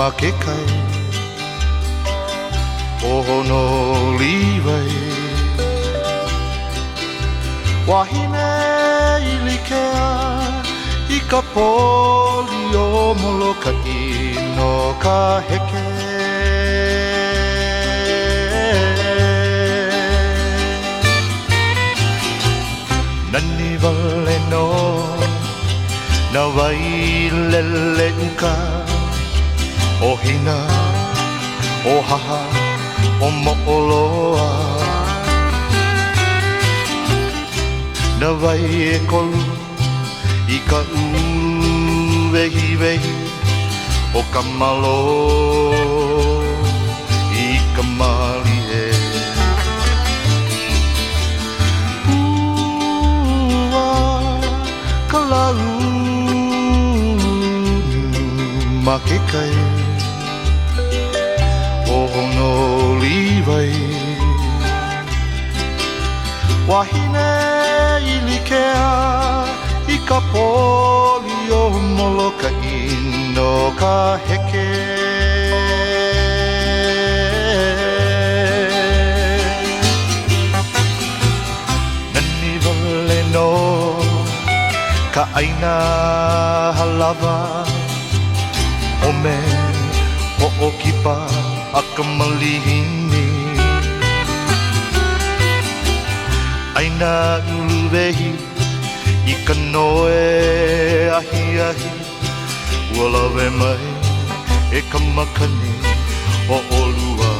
ma ke kai o Honolulu Wahine Ilikea I ka poli o Molokaʻi no ka heke Nani wale no na wai lele uka O hina, o haha, o mo'oloa Na wai e kolu I ka wehi wehi O ka malo I ka mali e Ua ka lau Ma ke kai O Honolulu Wahine Ilikea I ka poli o Molokaʻi no ka heke Nani wale no ka ʻaina halawa O me hoʻokipa a ka malihini Aina uluwehi I ka noe ahi ahi Ua lawe mai e ka makani o olua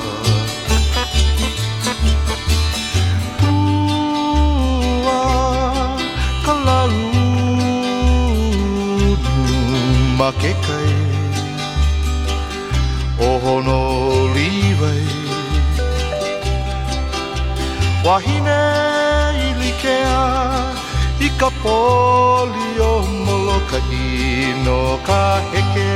Ua ka launu ma ke kai O Honolulu Wahine Ilikea I ka poli o Molokaʻi no ka heke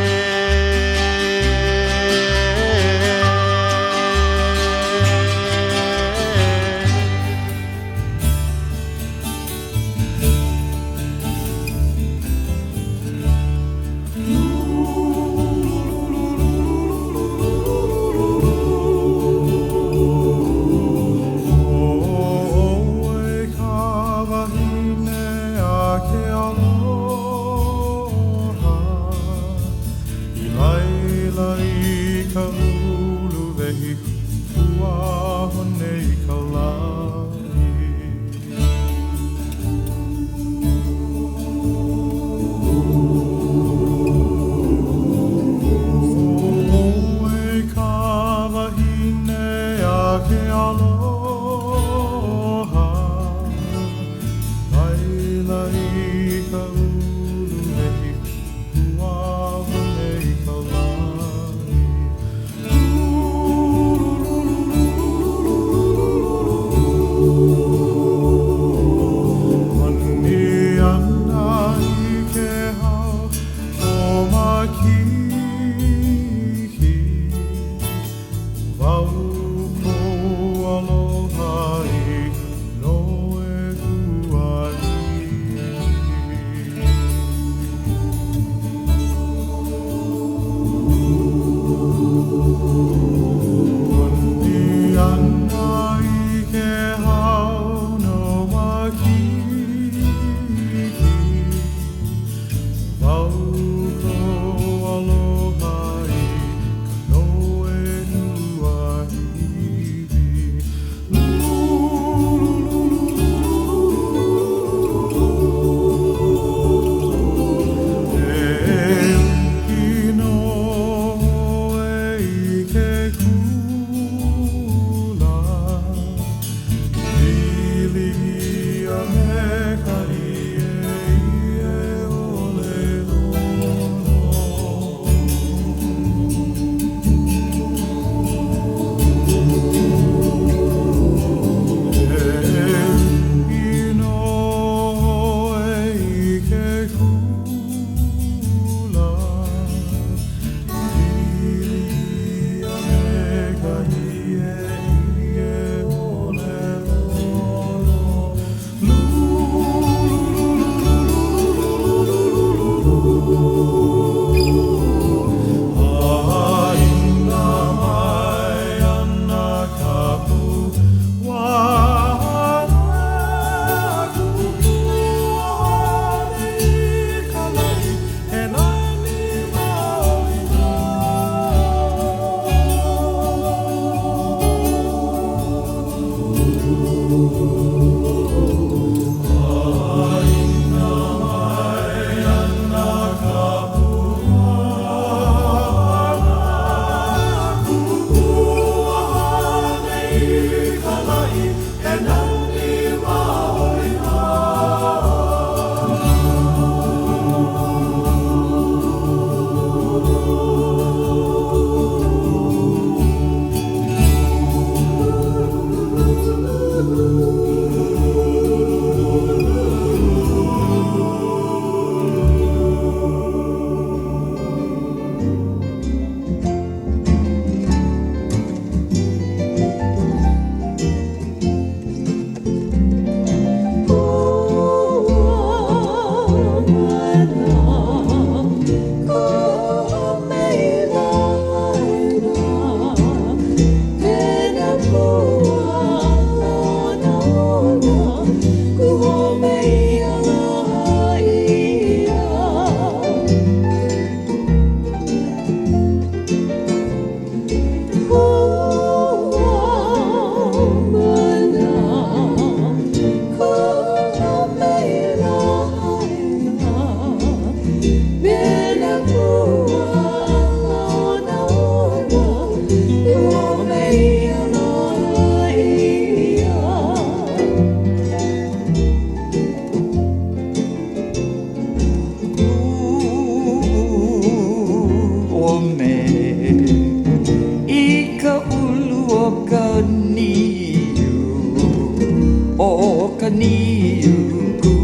niuku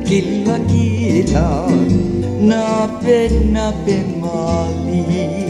kila kila nape malie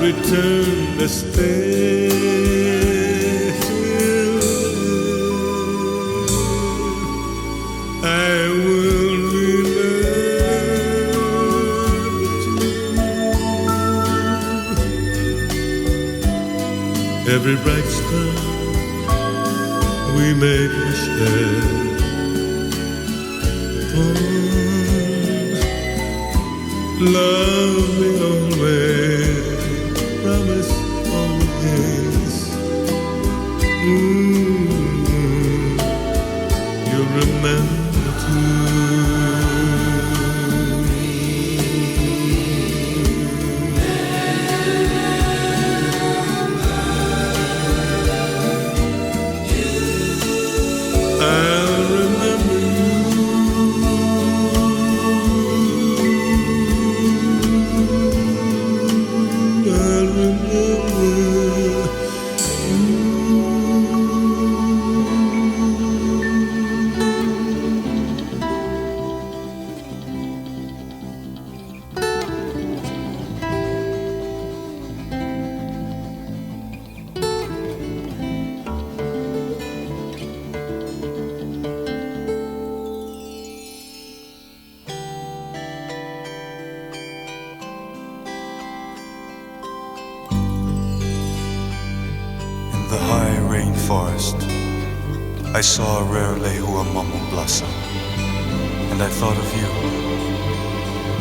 return to stay. I will remember you. Every bright star we made we share. Love me always, promise always. You'll remember too. I'll remember you. I saw a rare lehua mamo blossom, and I thought of you,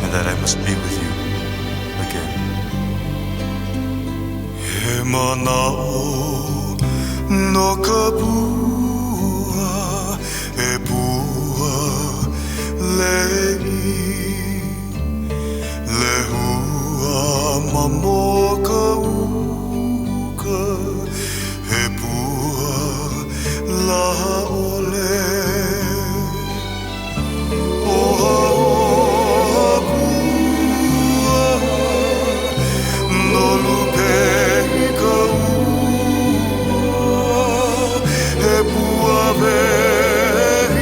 and that I must be with you again. He manao no ka pua, e pua lei, lehua mamo ka uka, he pua la ole. Oha oha pua, no lupe ka ua, he pua vehiwa,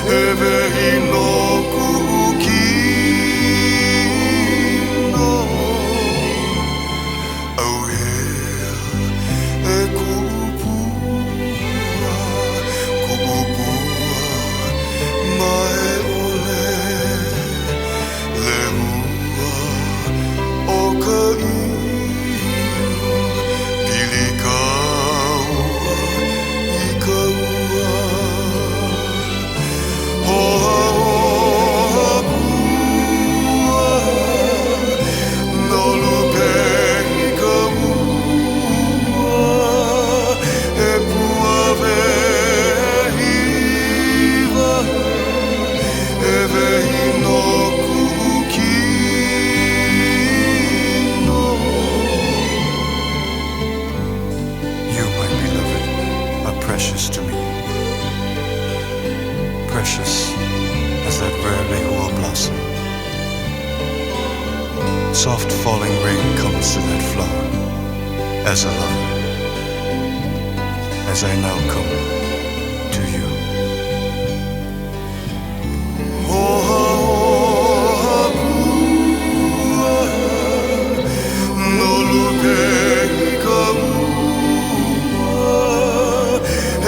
he vehi no kuʻu kino. Au hea e kuʻu pua, mai ole, lehua o ka iu, pili kaua I ka ua. Oha oha pua, no lupe I ka ua, e pua vehiwa, e vehi no kuʻu kino. You, my beloved, are precious to me. Precious as that rare lehua blossom. Soft falling rain comes to that flower as a lover, as I now come to you. Oha oha pua, no lupe I ka ua,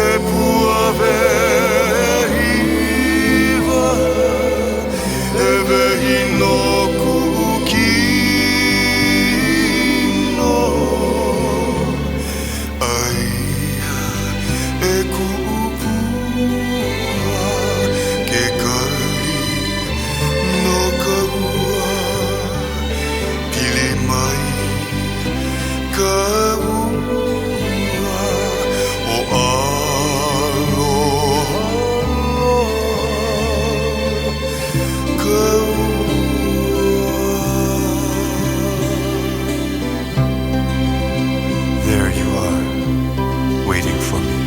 e pua vehiwa, e vehi no kuʻu kino. Aia e kuʻu pua, ke kali no ka ua, pili mai ka ua, o aloha ka ua. There you are, waiting for me.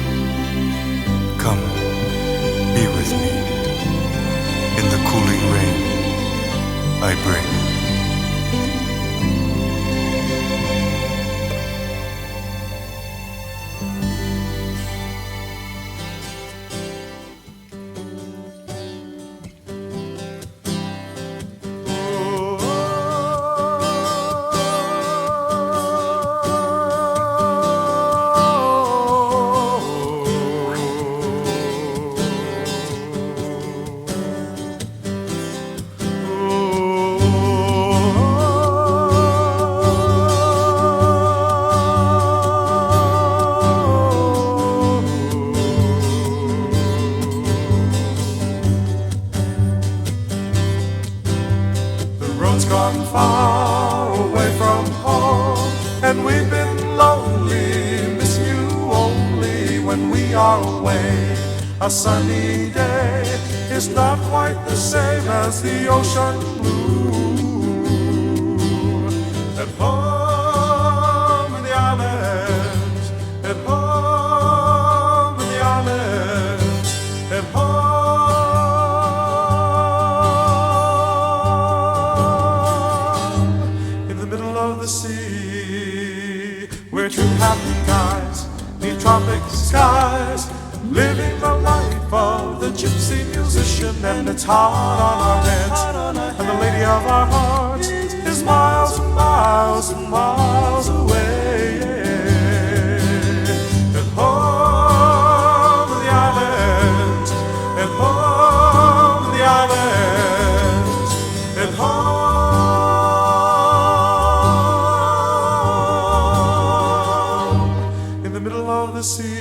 Come, be with me. In the cooling rain, I bring. Oh, gone far away from home, and we've been lonely, miss you only when we are away. A sunny day is not quite the same as the ocean blue. At home in the islands, at home in the islands, at home in the middle of the sea. We're two happy guys, neath tropic skies, living the life of the gypsy musician, and it's hard on our heads, and the lady of our hearts is miles and miles and miles away. At home in the islands, at home in the islands, at home in the middle of the sea.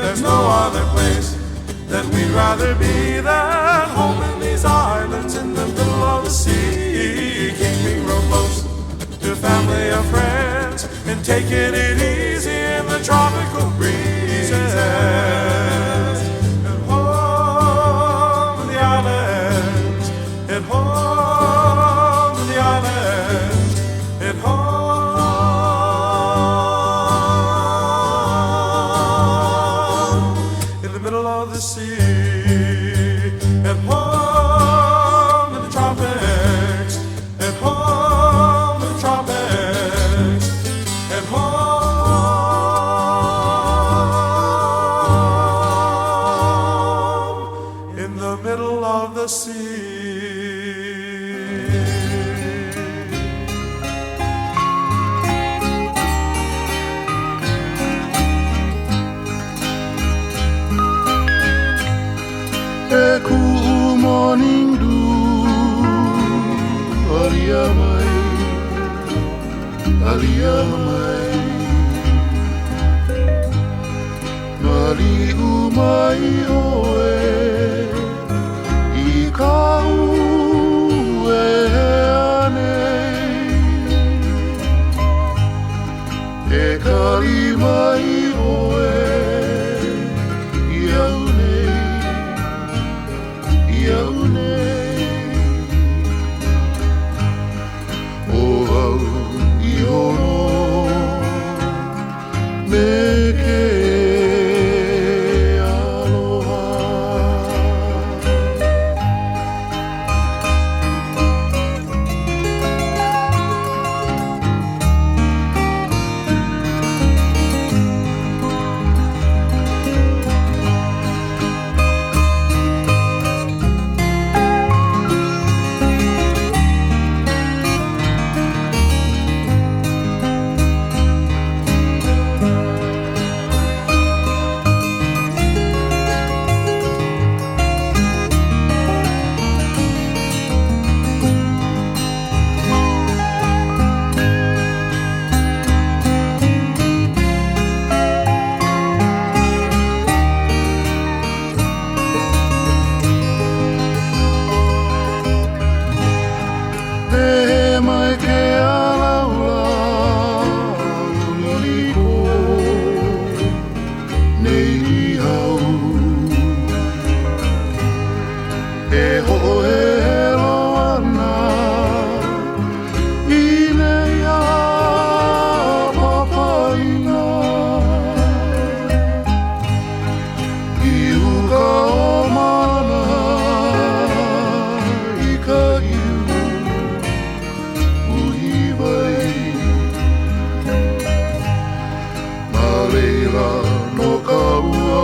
There's no other place that we'd rather be than home in these islands in the middle of the sea. Keeping real close to family or friends and taking it easy in the tropical breezes. At home in the islands, at home in the islands, at home. The sea, at home in the tropics, at home in the tropics, at home in the middle of the sea. E kuʻu morning dew, alia mai, alia mai. Nali'u mai oe, I kau e anei. E kari mai oe, iau Leila no kaua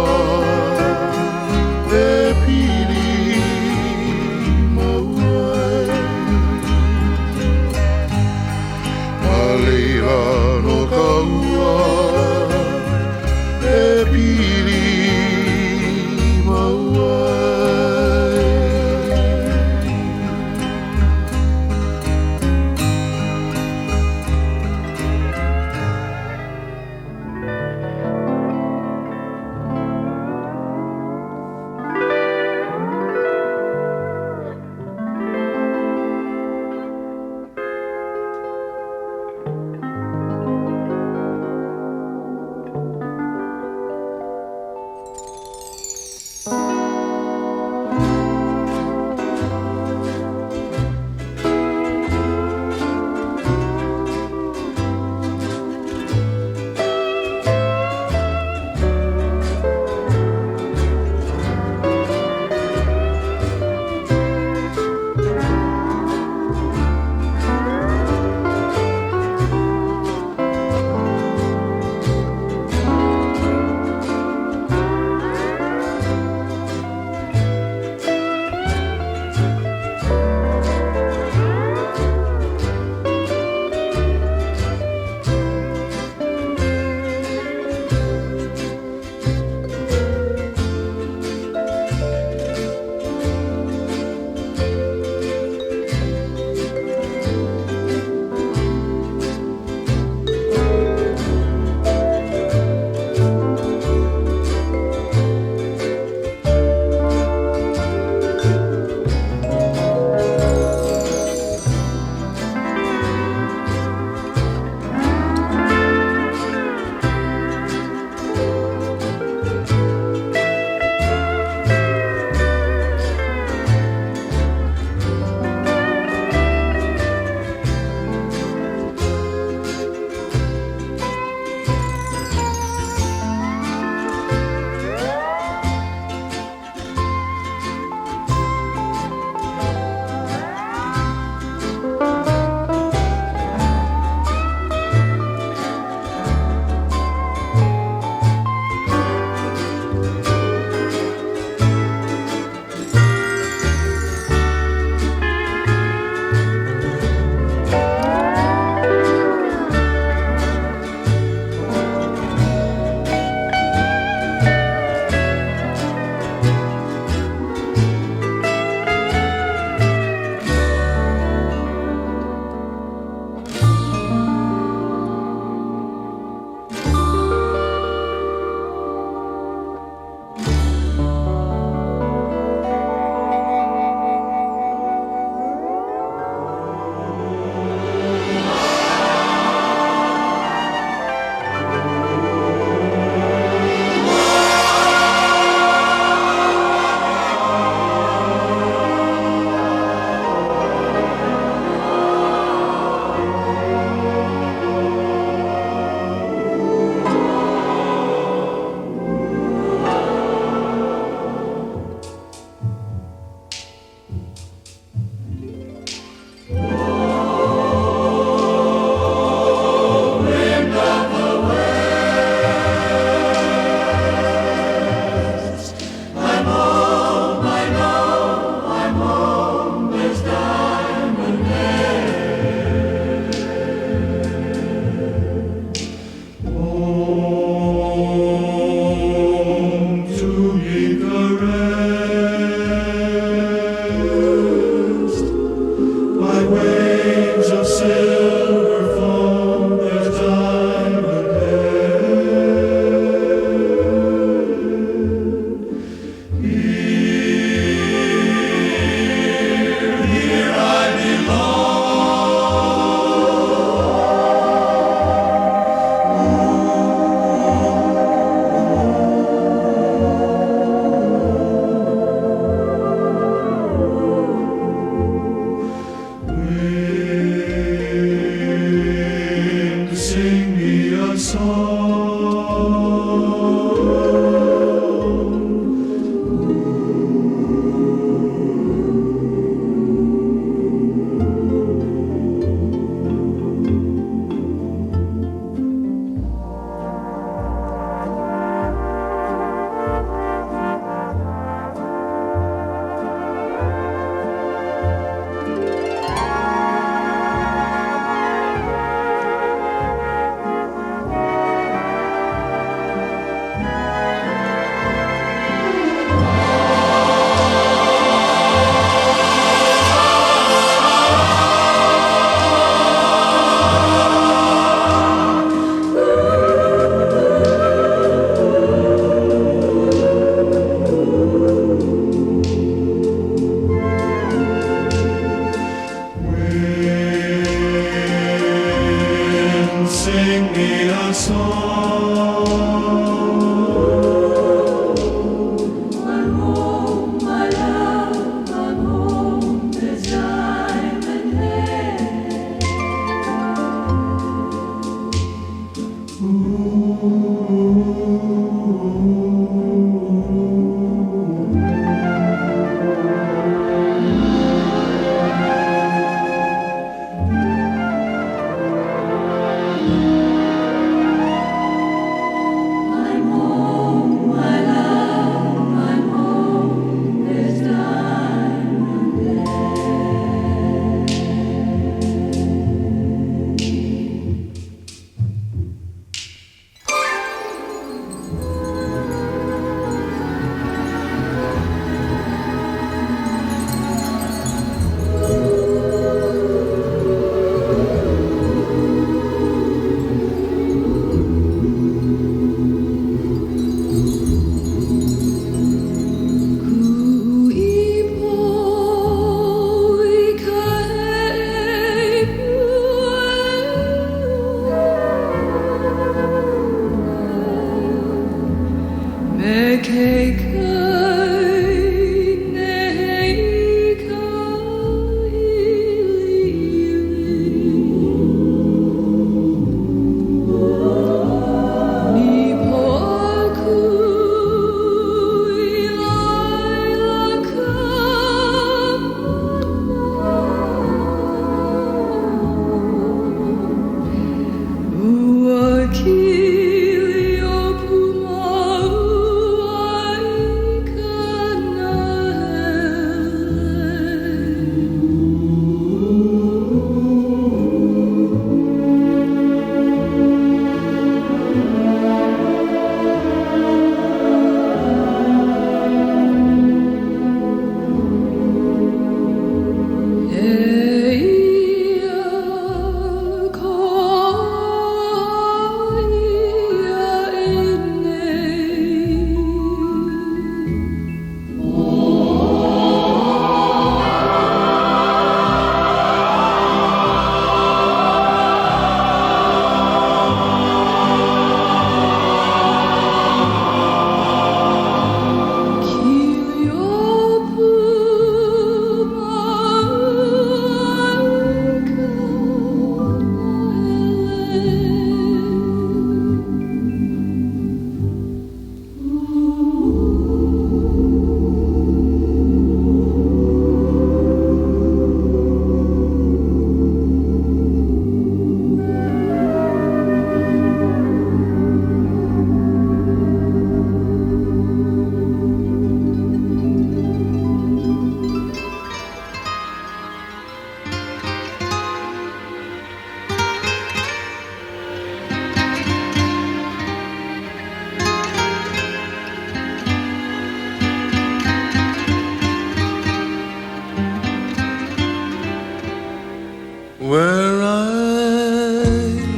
where I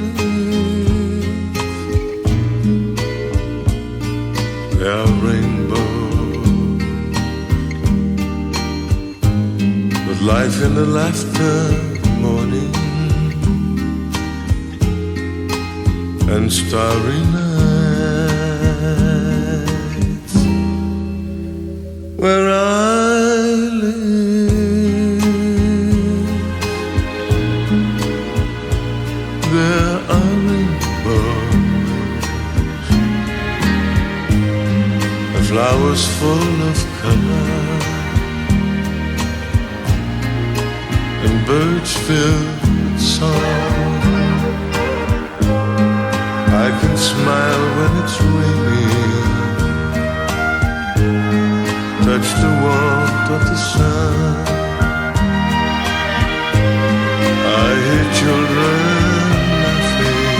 live. There are rainbows with life in the laughter morning and starry nights. Where I flowers full of color and birds filled with song. I can smile when it's raining, touch the warmth of the sun. I hear children laughing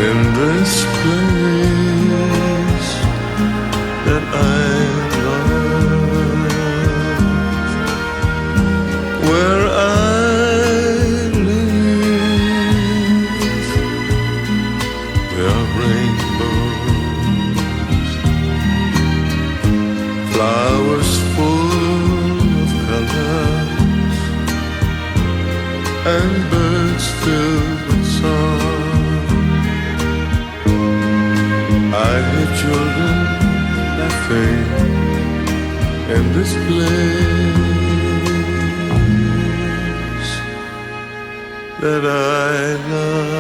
in this place that I love. Where I live, there are rainbows, flowers full of colors, and birds filled with song. I hear children laughing in this place that I love.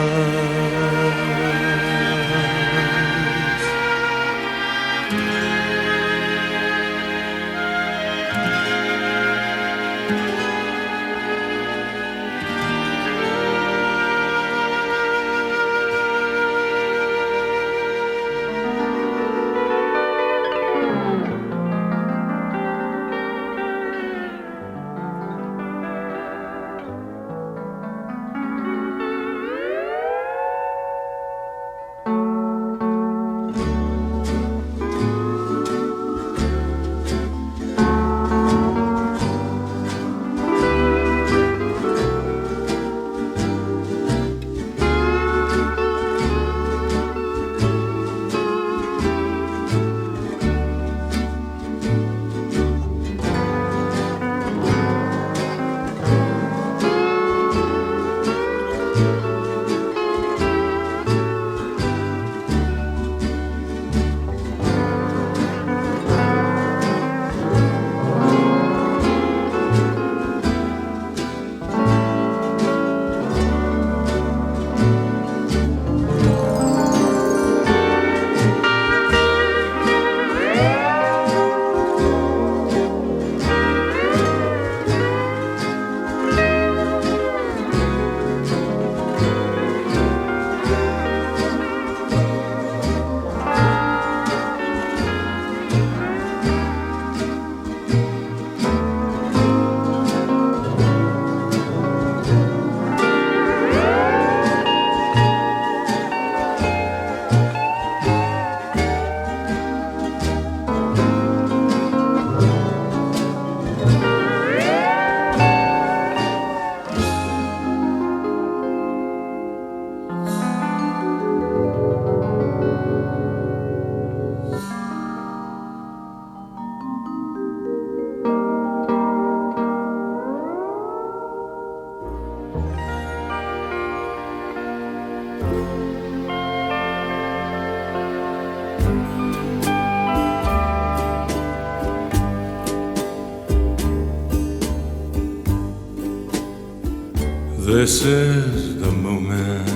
This is the moment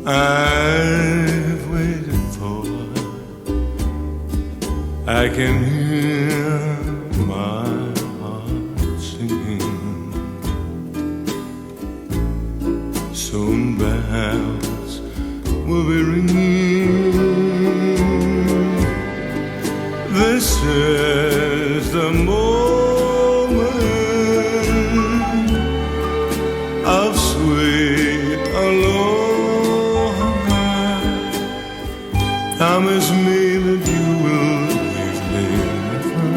I've waited for. I can hear my heart singing. Soon bells will be ringing. This is the moment of sweet aloha. Promise me that you will leave me never.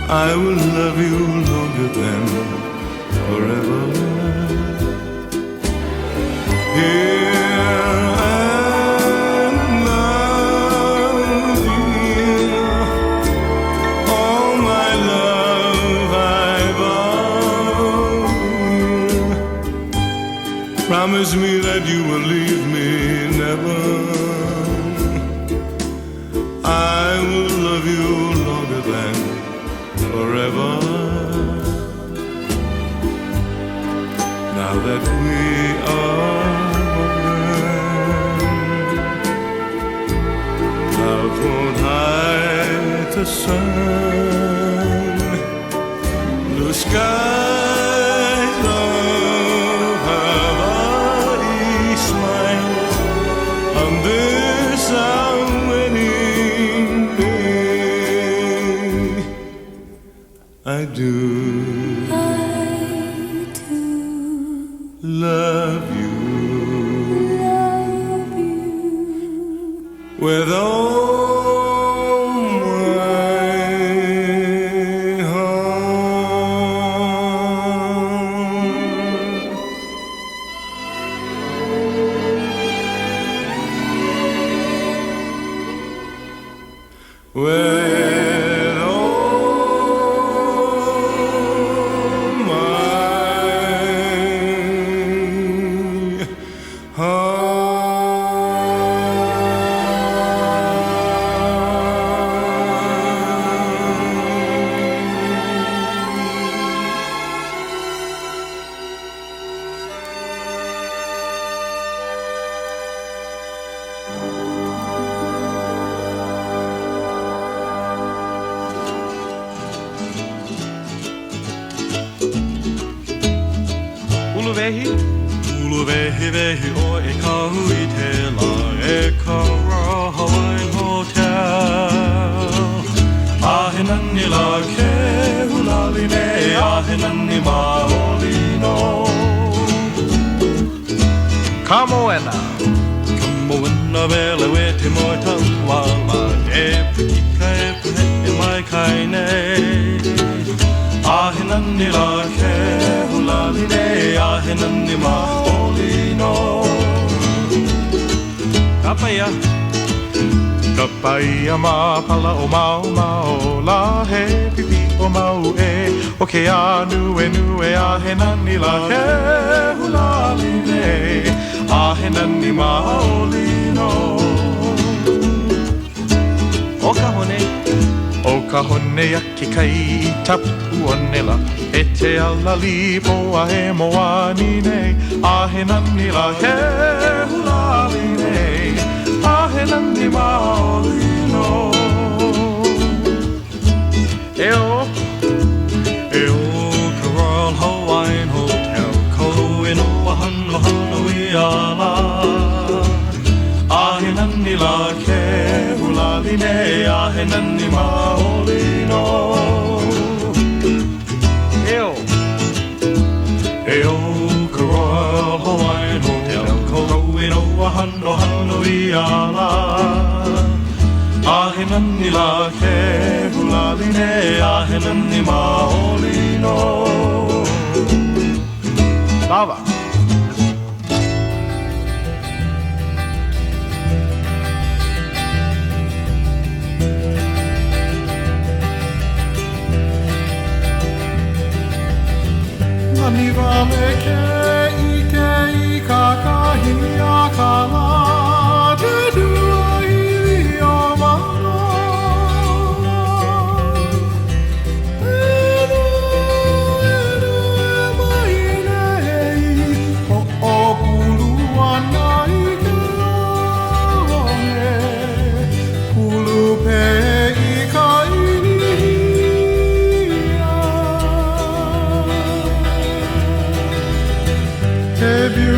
I will love you longer than forever. Here and now, dear, all my love I vow. Promise me that you will leave me never. I will love you longer than forever. Now that we are one, clouds won't hide the sun. Blue skies of Hawaii smile on this our wedding day. I do love you with all my heart. With Ulu vehi vehi o e kahui te la e ka ra Hawaiian Hotel. Ahe nani la ke hulali ne, ahe nani maoli no. Kamoena vele we te moi tauala, e putika e puhe e mai kaine. Ahe nani la ke hulali ne, ahe nani maoli no. Kapaia Kapaia ma pala o mau mau, la he pipi o mau e. O ke anu e ahe nani la ke hulali ne, ahe nani maoli no. O ka hone aki kai I tapu anela, e te alali po a he moani nei, ahe nani la ke hulali nei, ahe nani maoli no. E o ka Royal Hawaiian Hotel, ko ino wahano hano I ala. Ahe nani la ke hulali nei, ahe nani maoli no. Eo ka Royal Hawaiian Hotel, ko ino wahano hano I ala. Ahe nani la ke hulali nei, ahe nani maoli no. Lava Nani vale ke I kakahi a ka la, te dua I o Manoa.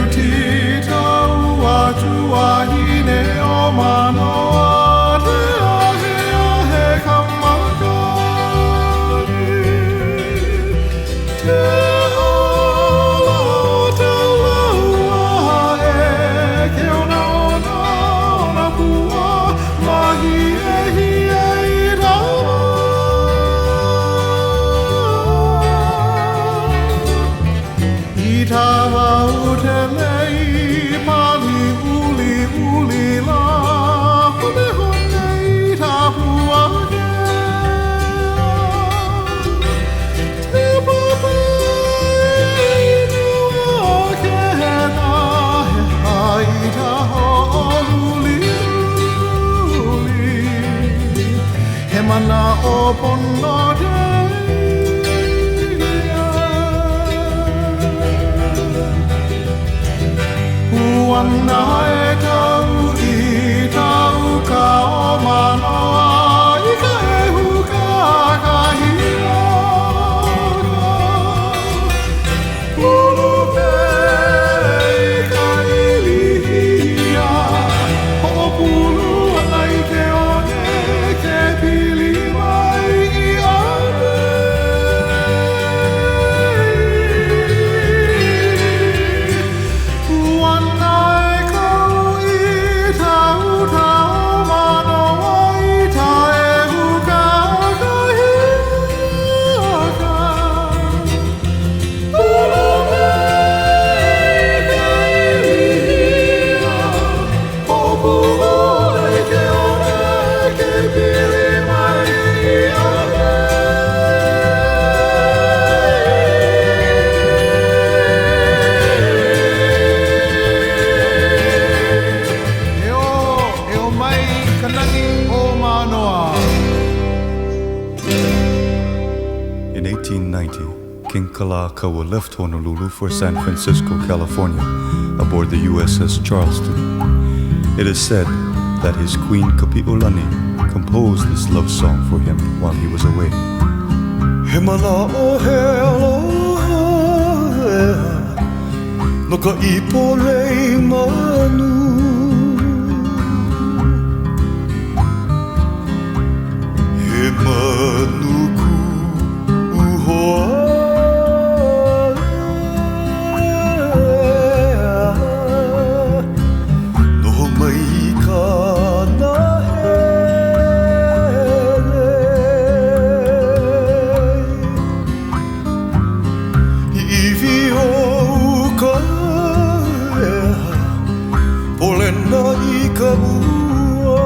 utita uatu wahine o Manoa te ahe ahe kamakani te ala te laua e ke ona ona pua mahi e hie i rawa i tawa utelei pali uli uli la hone hone i tapua te papai nua ke na he haita ho luli luli he mana o pono te Puana e kau i tau ka o Manoa i ka e huka ka hiaka Pulu pe i ka Ilikea Ho pulu ana i ke one ke pili mai i ane Puana e kau i tau tau Manoa i ta e huka ka hiaka Pulu pe i ka Ilikea Ho pulu e ke one ke pili mai i ane E o mai kanani o Manoa. In 1890, King Kulaʻiapahia left Honolulu for San Francisco, California, aboard the USS Charleston. It is said that his queen Kapiʻolani composed this love song for him while he was away. He mana o he aloha no ka ipo rei manu He manu ku uhoa no mai ka na Iwi o ka ea polena i ka ua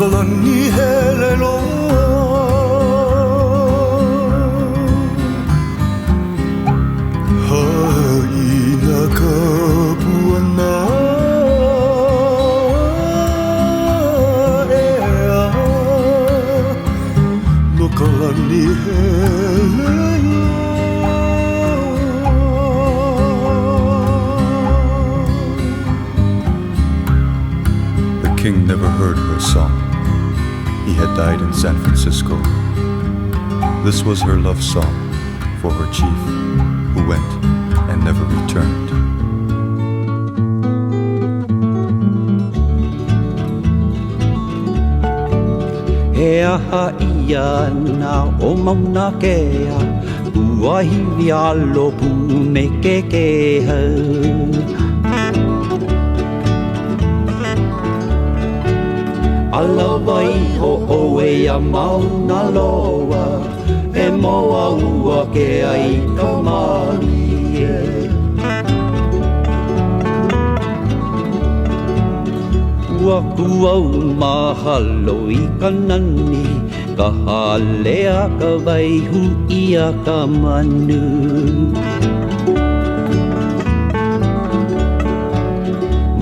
kalani hele loa haina ka puana ea no kalani hele King never heard her song. He had died in San Francisco. This was her love song for her chief, who went and never returned. He aha ia na o Mauna kea Uahiwi alo pu me ke hau Alawai ho oe a Mauna loa E moa ua ke ai Kamae Ua kuau mahalo i ka nani Ka halea ka waihu ia ka Manu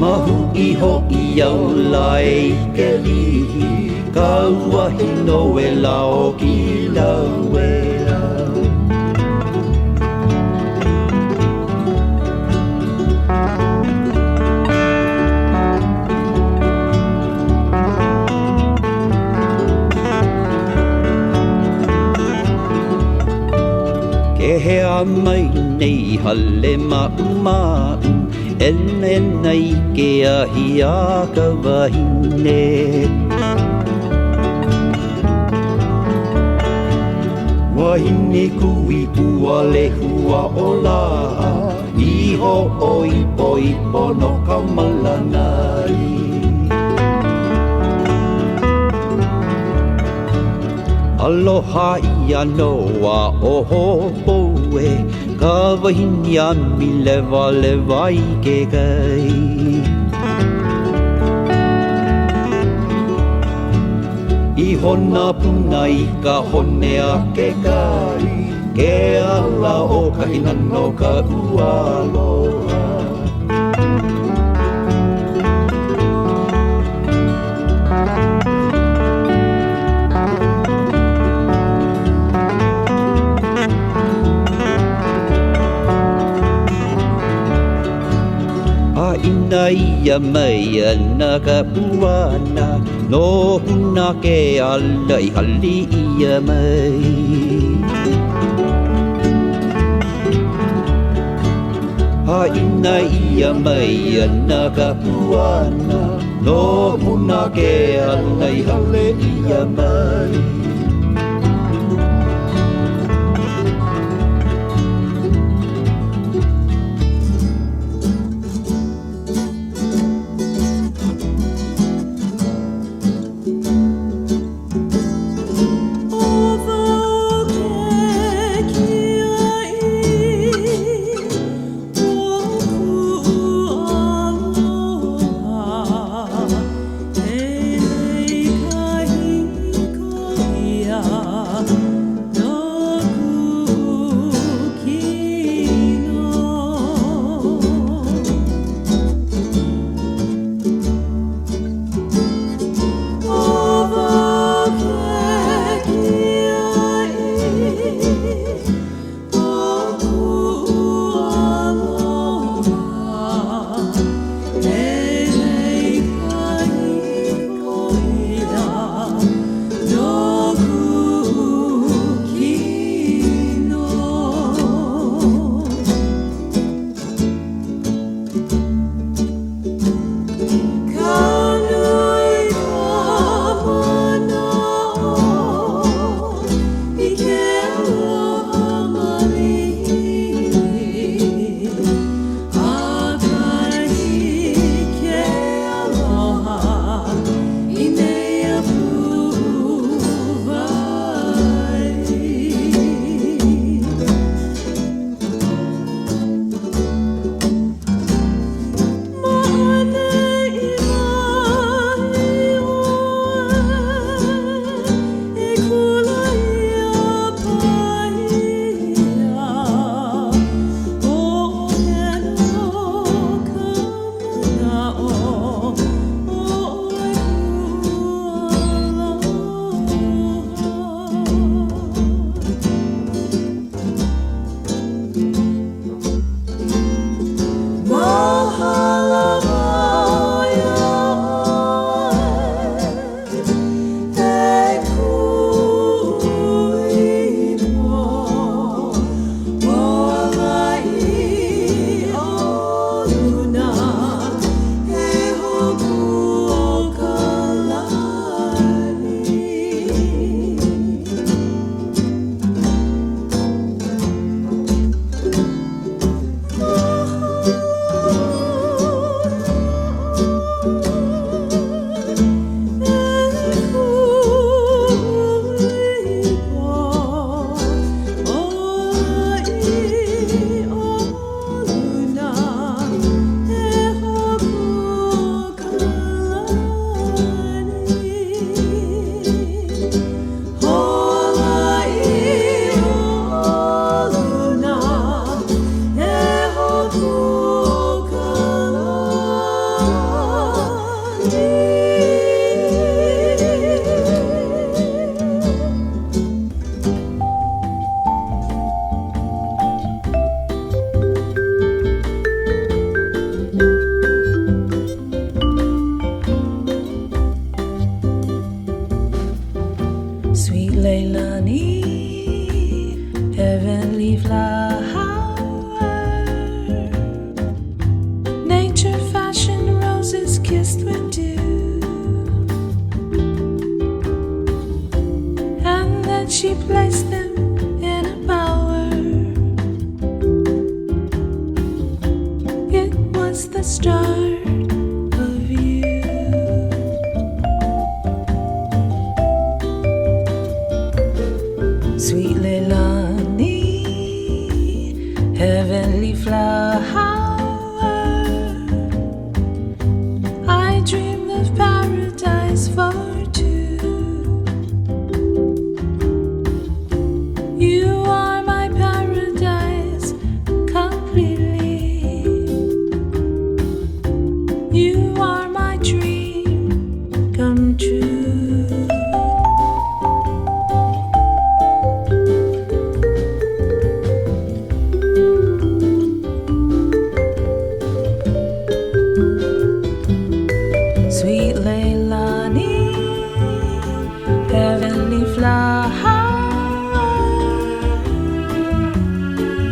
Mahu iho i au lai ke lihi Ka wahino e lao ki lau e lau Ke hea mai nei hale ma'u Ene nei ke ahi a ka wahine Wahine kui ua lehua o la Iho o ipo no ka malanai Aloha ia noa o hopoe Ka wahine a mi lewa i ke kai I hona puna i ka hone a ke kai Ke ala o ka hinano ka ualoha Ia mai ana ka puana No huna ke ala I hali ia mai Haina ia mai ana ka puana No huna ke ala I hali ia mai Sweet Leilani, heavenly flower. Nature fashioned roses kissed with dew, and then she placed them in a bower. It was the start of you. Sweet Leilani, heavenly flower. I dreamed of paradise for two. You are my paradise completely. You are my dream come true. Sweet Leilani, heavenly flower.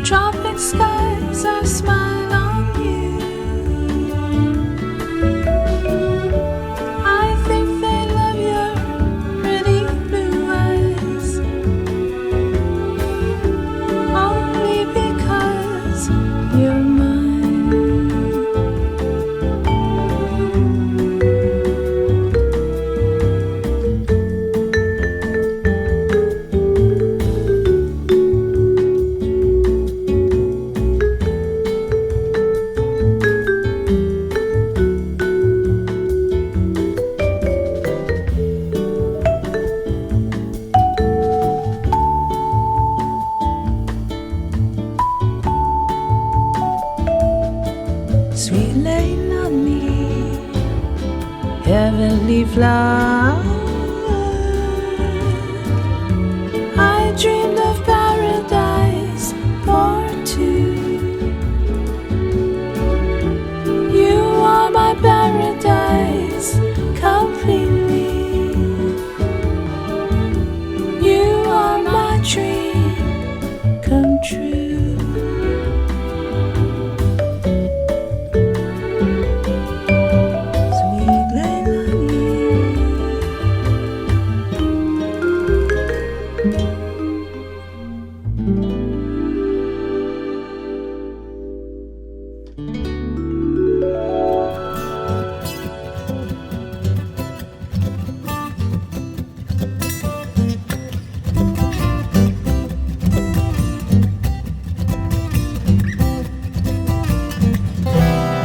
Tropic skies are smile on you. I think they love your pretty blue eyes, only because you're mine. Sweet Leilani, heavenly flower. I dreamed of paradise for two. You are my paradise completely. You are my dream come true. Sweet Leilani.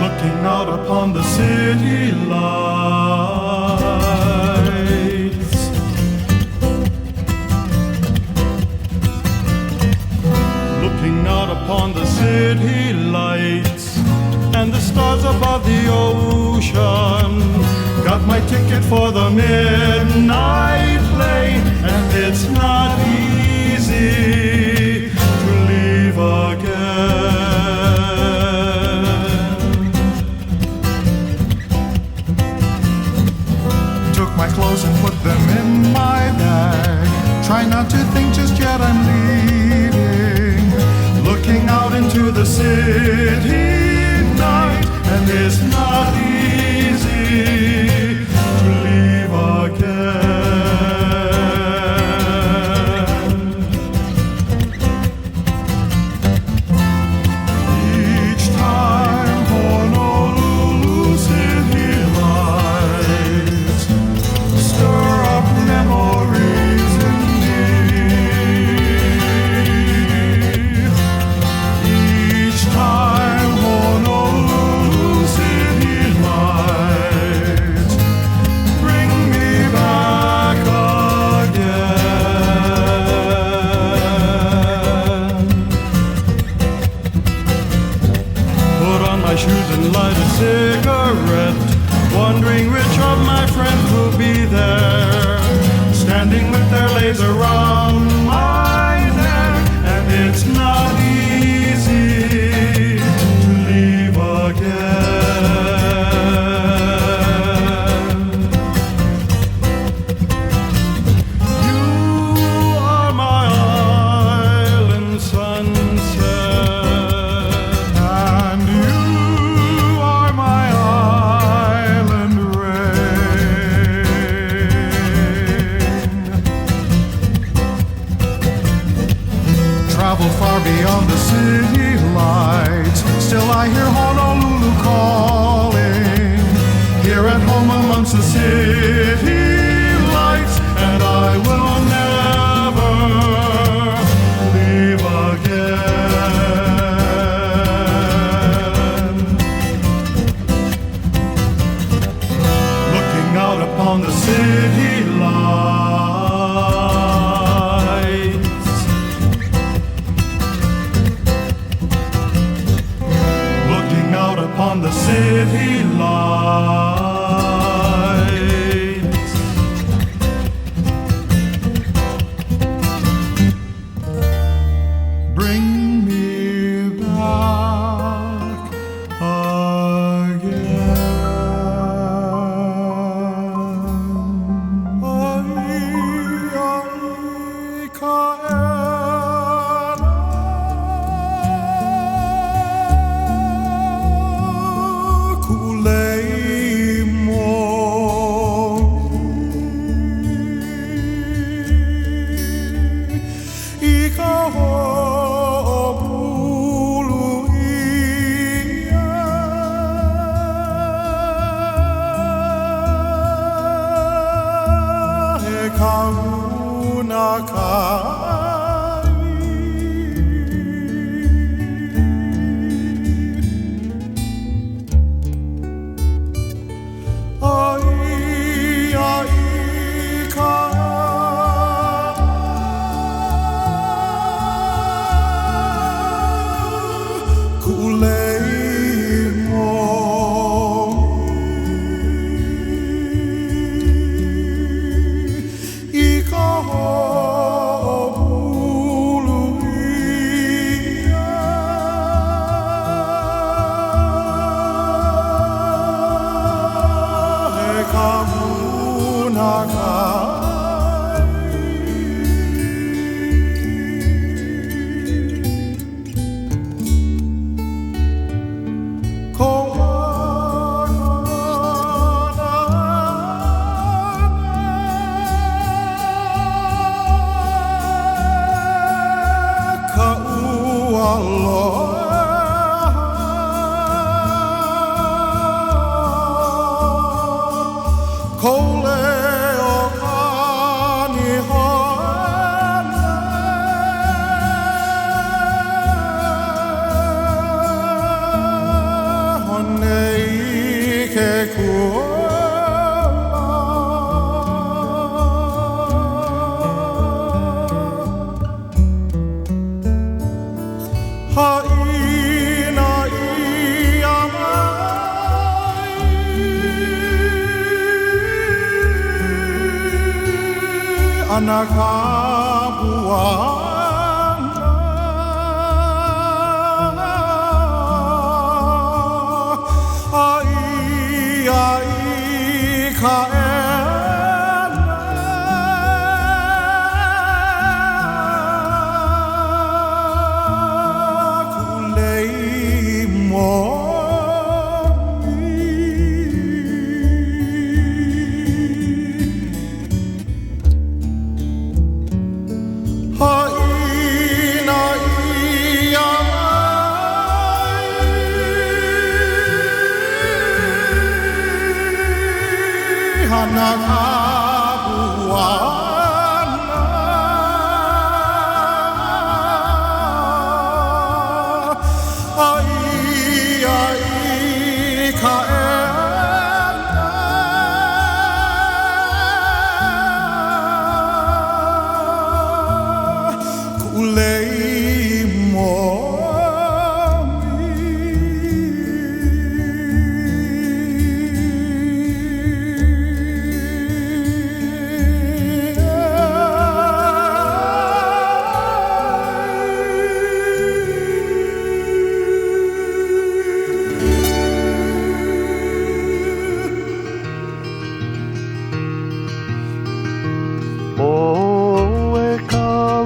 Looking out upon the city lights, looking out upon the city lights and the stars above the ocean. Got my ticket for the midnight plane, and it's not easy to leave again. Took my clothes and put them in my bag. Try not to think just yet, I'm leaving. Looking out into the city night, and it's not easy to leave again. beyond the city lights, still I hear Honolulu calling. Here at home amongst the city lights, and I will never leave again. Looking out upon the city lights, looking out upon the city lights. Bring me back again.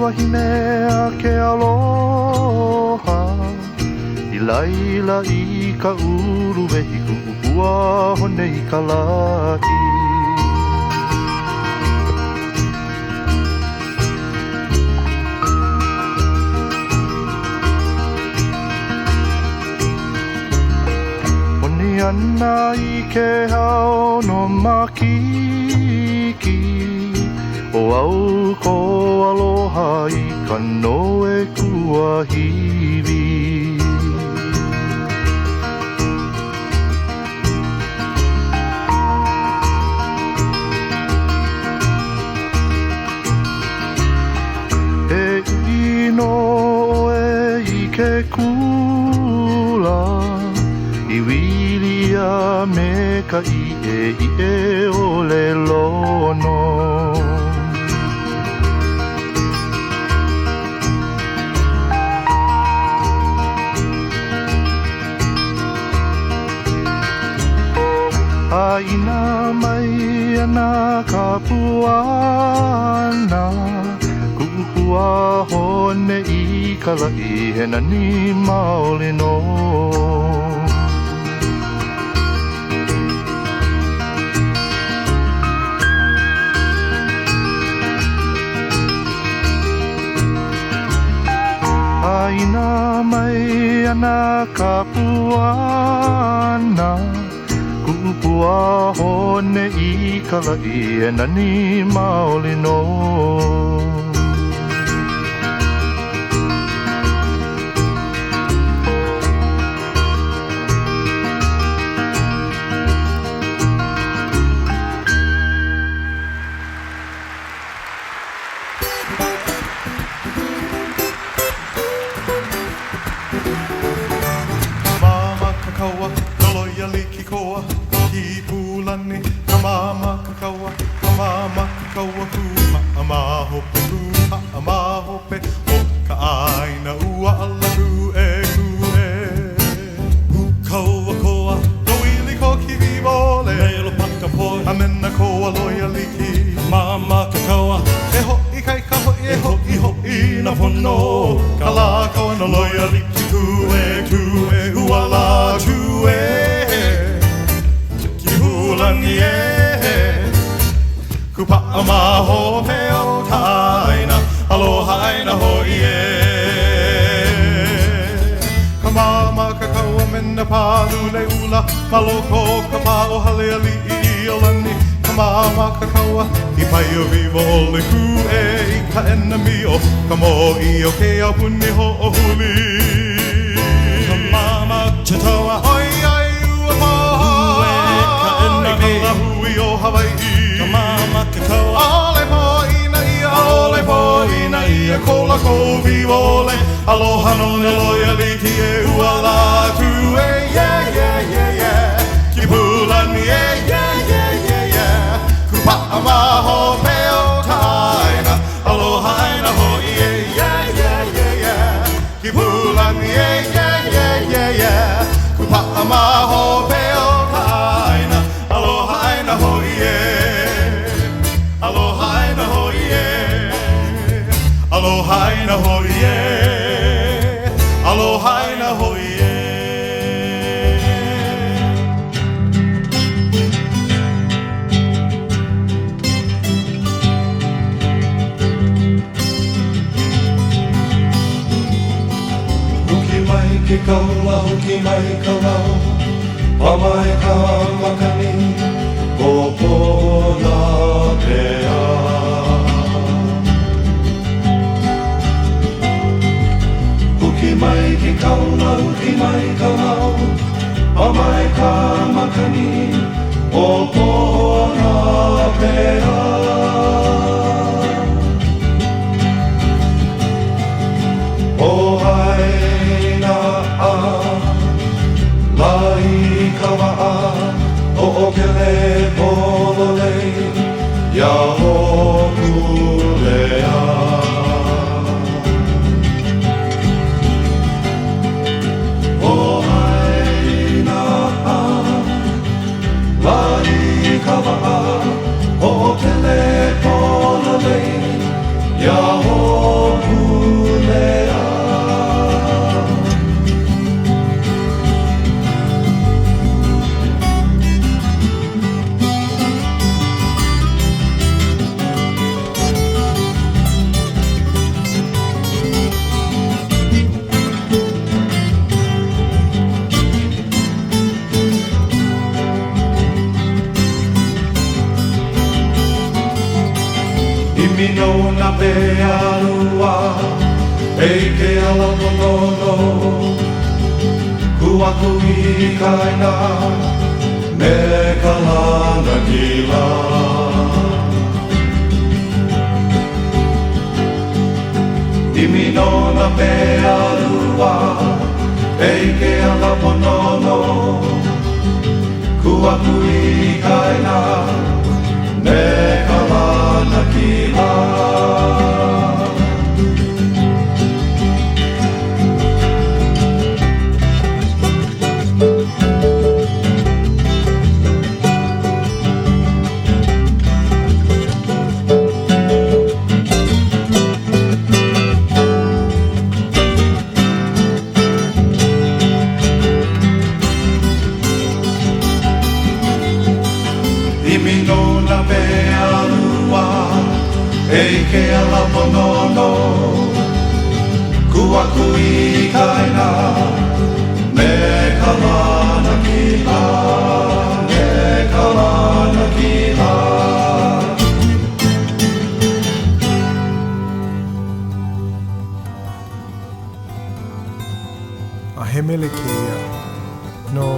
Wahine a ke aloha I laila I ka uru wehi kuʻua hone I ka lahi ana I ke hao no makiki O au ko aloha I ka noe kuahiwi no e I ke kula I wilia me ka I o le lono Aina mai ana ka puana Kua hone I kalaʻi he nani maoli no Aina mai ana ka puana Kua hone I kalaʻi he nani maoli no Māmakakaua, kaloia liki koa, ki Palani, ka Māmakakaua, hu mahope, o ka aina ua ala kuʻe. Kaua koa, no ili ko ki vivole, Mello paka poi, a mena koa loia liki, Māmakakaua, e hoʻi kai ka hoʻi, e hoʻi na pono, ka la koa no loia liki kuʻe, uala tue, ki Palani e, ku paʻa maho peo taina, aloha aina hoi e. Ka Māmakakaua mena palule ula, maloko ka pao hale aliʻi o lani. Ka Māmakakaua I pai o vivo ole kuʻe I Kaʻena mio, ka moʻi o ke au puni hoʻohuli. Ka Māmakakaua oi ai ua poha, Kaʻena mia hui o Hawaiʻi. Ka Māmakakaua ole poina ia ko la ko vivole, aloha no ne loia liki e ua la tue, ki Palani ku paʻa maho peo taina, aloha aina hoi ki Palani ku paʻa maho peo taina, aloha aina hoi aloha aina hoi aloha aina hoi aloha aina hoi Ke kaula hoki mai ka lau, Pamai ka makani, o pona pea. Hoki mai ke kaula hoki mai ka lau, Pamai ka makani, o pona pea. O hai lai ka waa o okele polole ya hokulea o haina lai ka waa o okele polole ya hokulea Peʻa lua ei ke ala ponono Kuaku I kaina me ka lana kila Imino na Peʻa lua ei ke ala ponono Kuaku I kaina me ka lana kila Ei ke ala ponono Kuaku I kaina Me ka lana kila Me ka lana kila A he mele keia no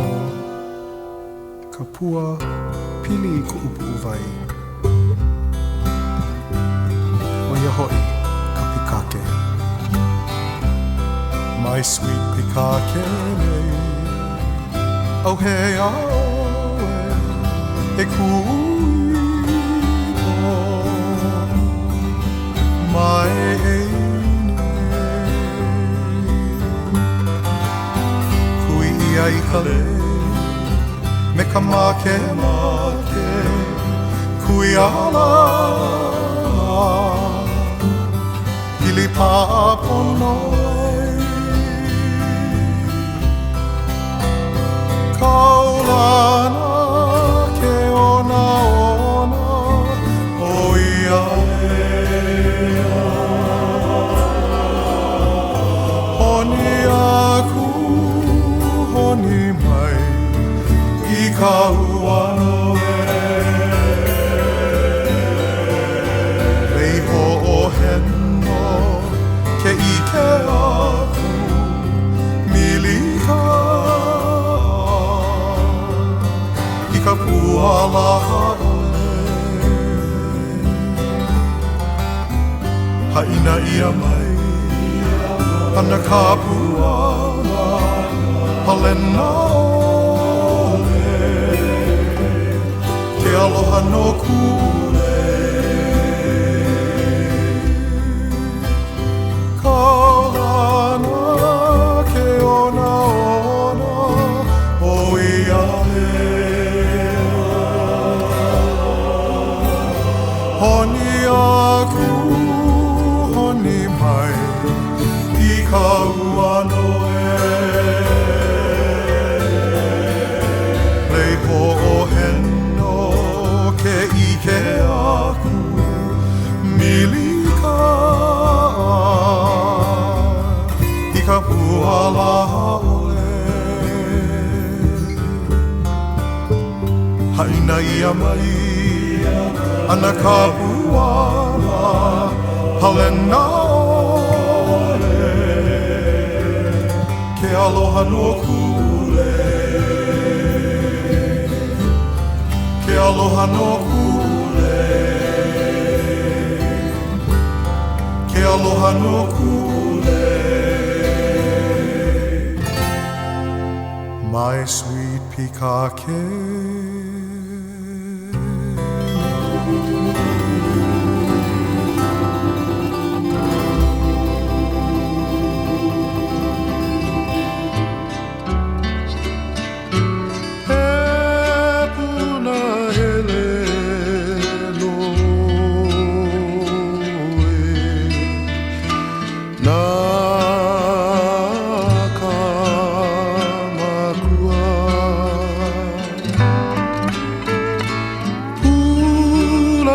ka pua pili I kuʻu puʻuwai Ia hoi ka pikake My sweet pikake nei Au he aoe e kuʻu Mai eine Kui ia I ka le Me ka make Kui ala Ili paponoe Kaulana ke ona O ia ea Honi aku, honi mai I ka uanoe Leiho o heno Ke ike aku milika I ka pualaha Haina ia mai Ana ka puala Palena ole Ke aloha no kule Kaulana ke ona O ia ea Honi aku, honi mai I ka uanoe Leiho o heno ke ike aku milika I ka pualaha ole Haina ia mai Ana ka puala Palena ole Ke aloha no kule Ke aloha no kule Ke aloha no kule My sweet pikake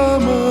Puamana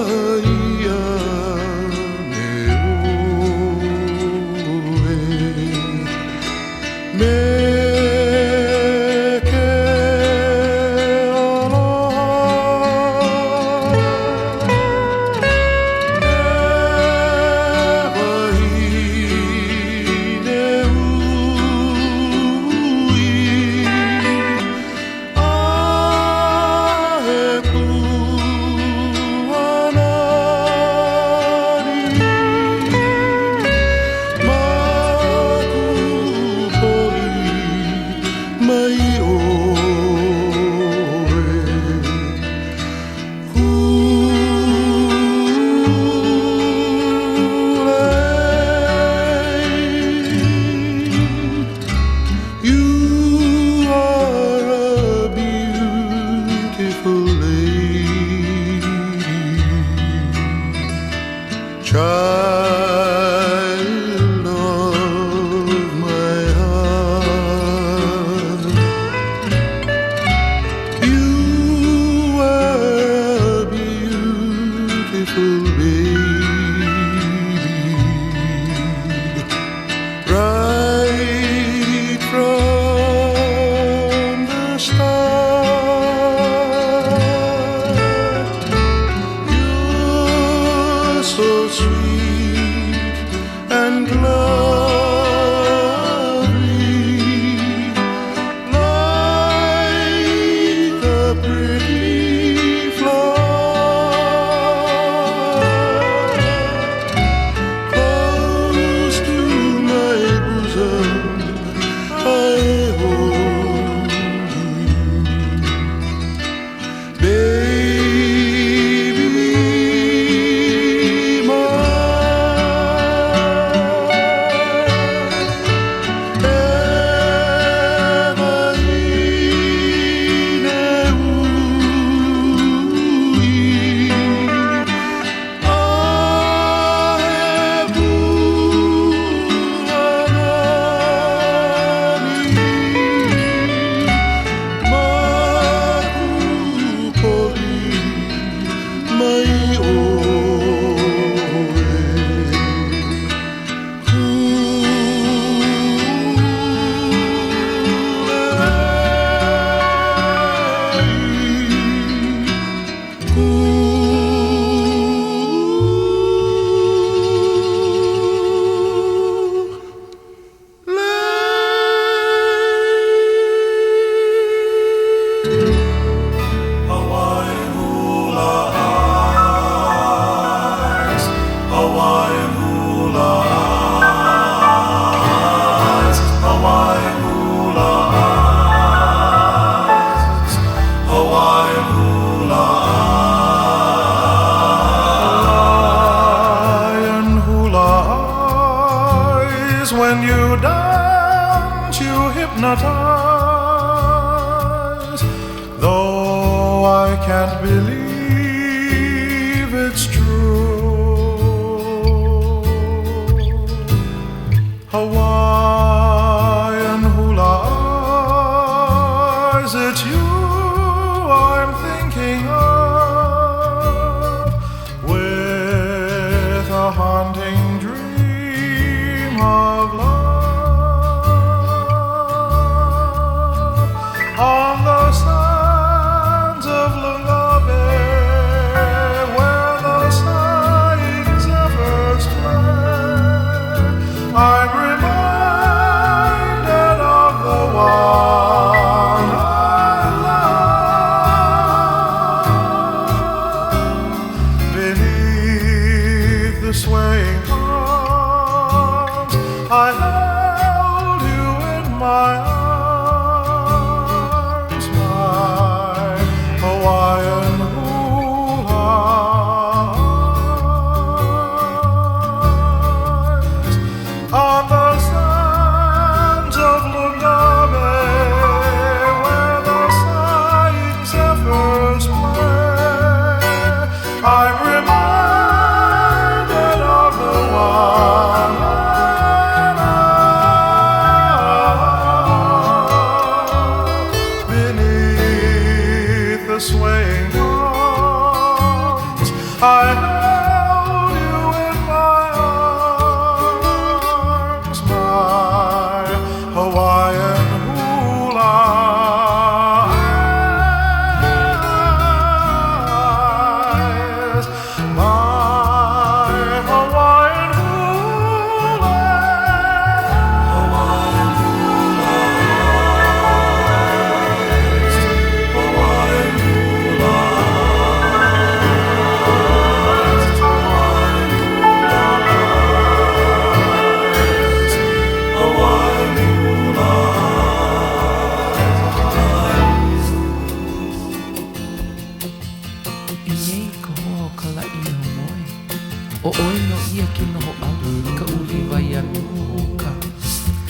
child of my heart. You were a beautiful baby, right from the start. You're so sweet and lovely, like a pretty flower. Close to my bosom, I hold you, baby When you dance, you hypnotize. Though I can't believe it's true. Hawaiian hula eyes, it's you I'm thinking of, with a haunting dream of love. On the sands of Lullaby, where the sighing zephyrs play, I'm reminded of the one I love. Beneath the swaying palms, I held you in my arms, my Hawaiian hula eyes. On the sands of Lullaby, where the sighing zephyrs play, I'm reminded of the one I love. Beneath the swaying palms, I held you in my arms, my Hawaiian hula eyes, my Hawaiian hula eyes, Hawaiian hula Inei ka hoa kalaʻi au moe. O oi no ia ki noho au ka uli vai anu o ka.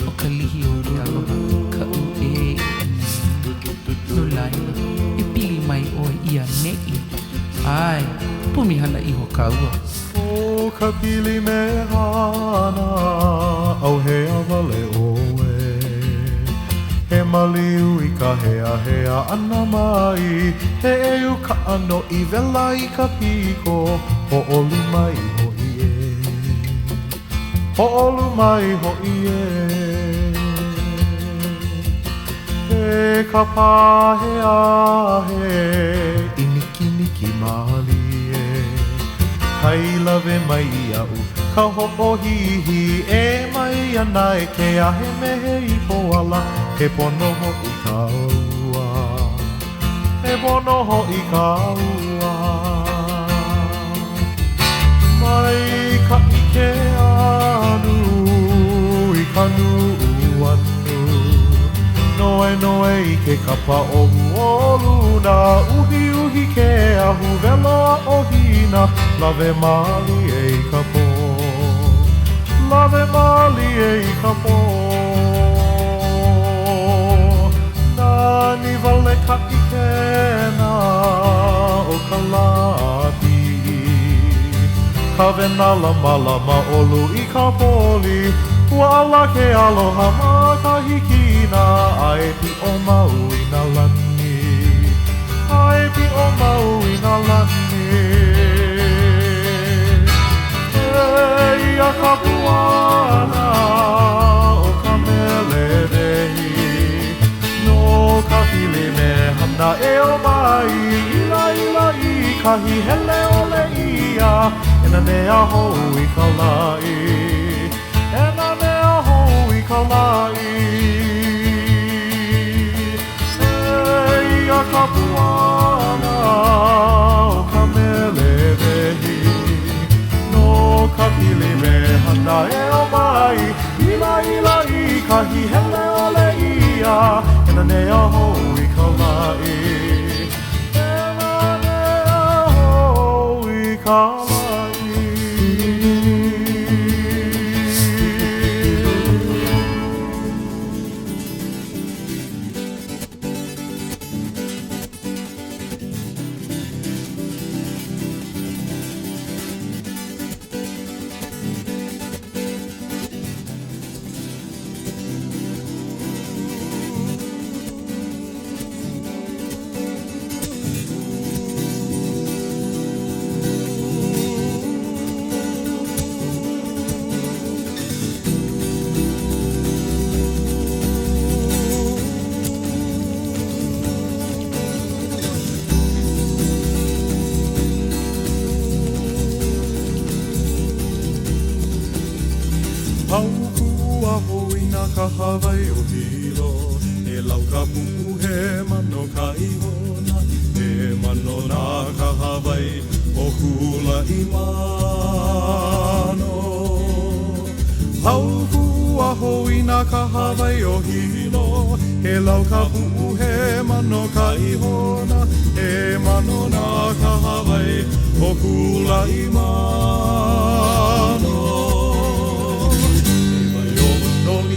O ka lihi o ke aloha ka uʻe. No laila, e pili mai oi ia neʻi. Ai, pumihana iho kaua. O ka pili me hana au he awale oe he maliu I ka hea ana mai he eu ka ano I vela I ka piko ho olu mai ho ie ho olu mai ho ie he ka pāhea he I niki niki mali kai lave mai au ka hoʻohihi e mai ana e ke ahe mehe I poala he pono hoʻi ka ua he pono hoʻi ka ua mai ka ike anu I ka nuu anu noe I ke kapa o luna uhi uhi ke ahu velo o hina lave mali e ka po lave mali e ka po nani vale ka ikena o ka lati ka venala malama olu I ka poli Wala ke aloha ma ka hikina ai pi o mau I na lani ai pi o mau I na lani Ei a ka puana o ka mele dehi no ka pili me hana e o mai ila I kahi hele ole ia ena nea hou I ka lai Ena mea hou I ka lai Ei a ka puana o ka mele vehi No ka pili me hana e o mai Ila I kahi hele ole ia Ena mea hou I ka lai Ena mea hou I ka lai ka Hawaiʻi o hilo e lau ka puʻu he mano ka ihona e mano nā ka Hawaiʻi o Kulaʻiwahana hau kua hoina ka Hawaiʻi o hilo e lau ka puʻu he mano ka ihona e mano nā ka Hawaiʻi o Kulaʻiwahana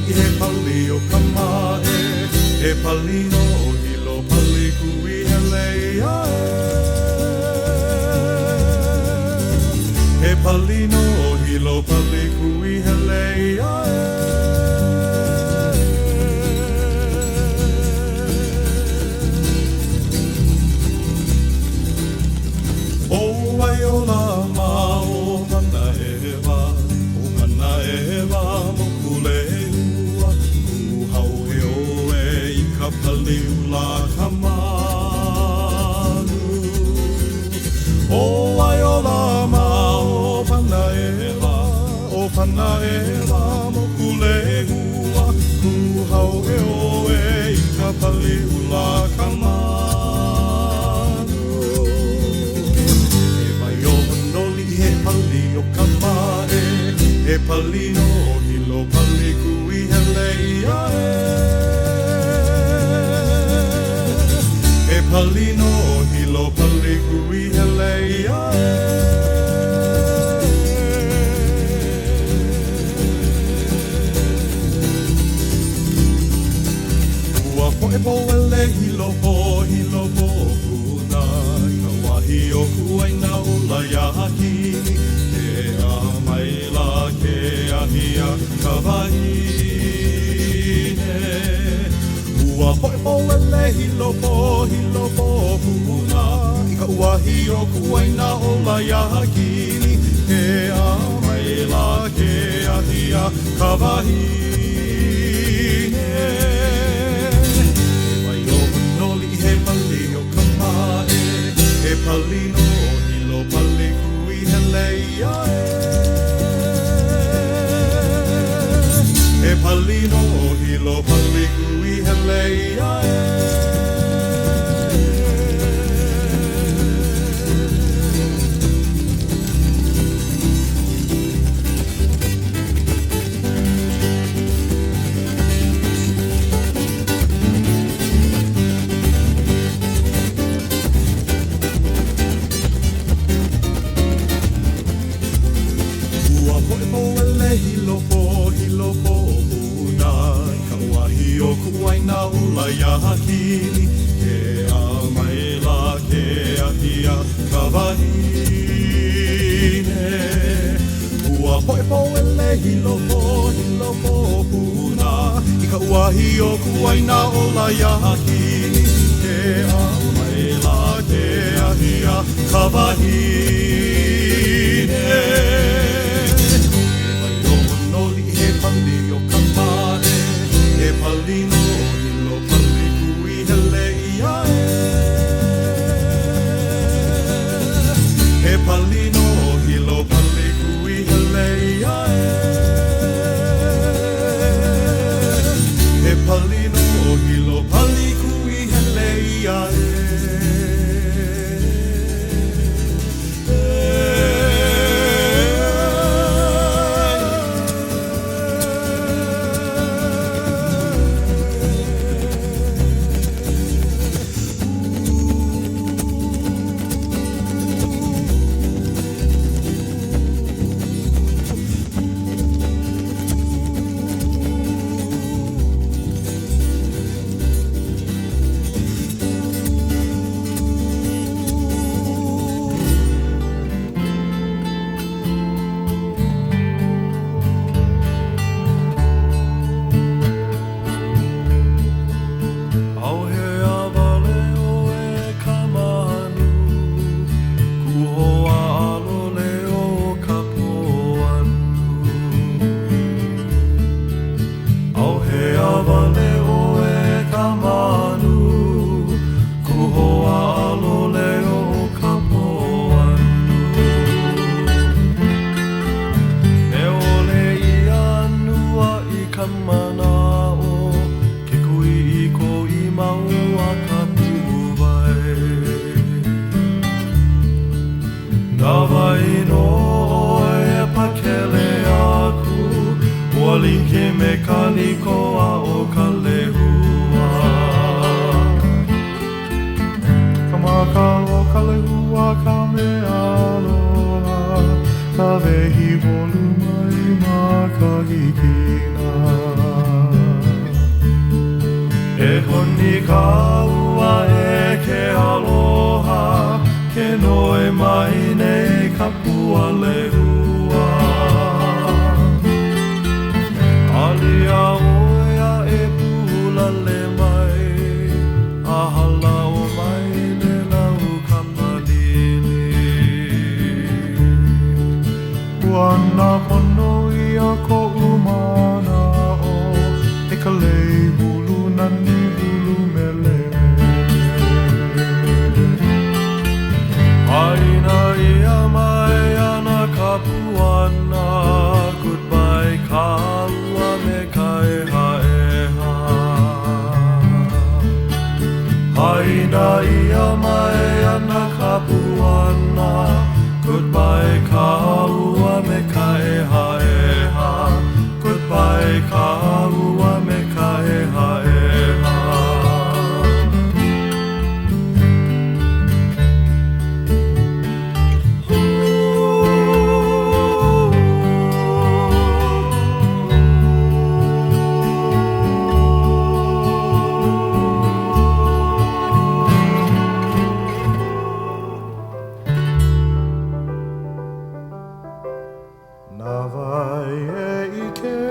He pali o Kamae, he pali no hilo pali kui hele iae. He pali no hilo pali kui hele iae. O ai o la ma o mana ewa, mokule Paliula Kamanu O Aiola ma o Panaewa Mokule hua Kuhau e oe Ika Paliula Kamanu E mai o noli he pali o Kamae E pali no hilo pali kui hele iae Pali no hilo pali kui hele iae Ua poe poele hilo po kuna Ka wahi o kuaina o la yaki E a ia ka wahine Ua poʻepo ele hilo po puna I ka uahi o kuaina o la iahakini Ke a mai la ke ahia ka wahine E wai o manoli he pali o Kamae He pali no hilo pali kui hele ia E pali no hilo pali kui hele ia Kuaina ula iahakini Ke a mai la ke ahia ka wahine Ua poepo ele hilo po puna I ka uahi o kuaina ula iahakini Ke a mai la ke ahia ka wahine E mai o manoli he pali o Kamae E pali no hilo pali kui hele ia E pali no hilo pali kui hele ia E pali no hilo pali kui hele ia Navaie ike